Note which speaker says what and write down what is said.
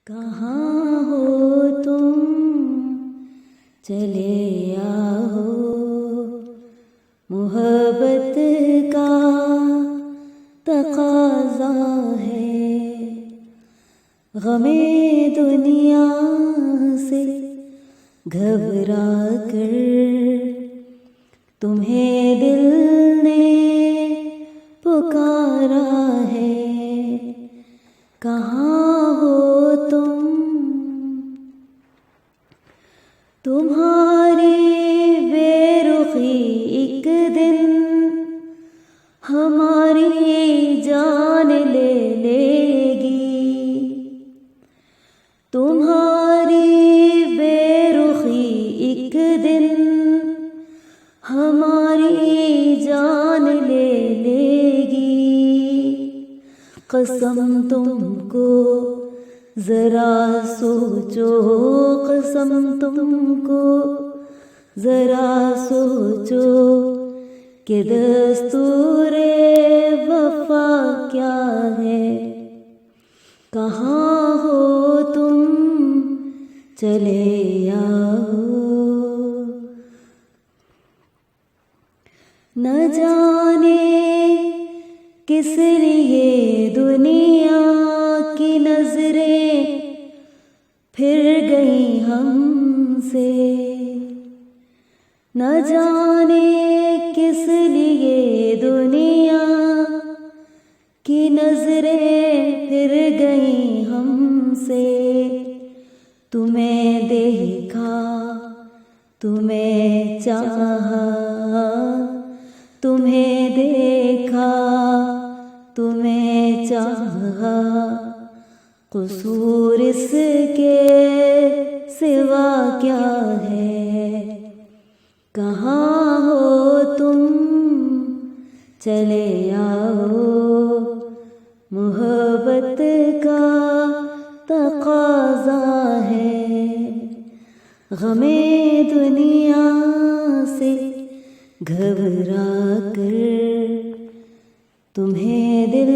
Speaker 1: कहाँ हो तुम, चले आओ, मोहब्बत का तकाज़ा है। गमे दुनिया से घबरा कर तुम्हें दिल ने पुकारा है। कहाँ हो तुम, तुम्हारी बेरुखी एक दिन हमारी जान ले लेगी। तुम्हारी बेरुखी एक दिन हमारी जान ले लेगी। कसम तुमको जरा सोचो, कसम तुमको जरा सोचो कि दस्तूरे वफा क्या है। कहाँ हो तुम, चले आओ। न जाने किस लिए दुनिया की नजरें फिर गई हमसे। न जाने किस लिए दुनिया की नजरें फिर गई हमसे। तुम्हें देखा, तुम्हें चाहा, तुम्हें देखा, तुम्हें चाहा, कसूर इसके सिवा क्या है। कहाँ हो तुम, चले आओ, मोहब्बत का तकाज़ा है। गमे दुनिया से घबरा कर तुम्हें दिल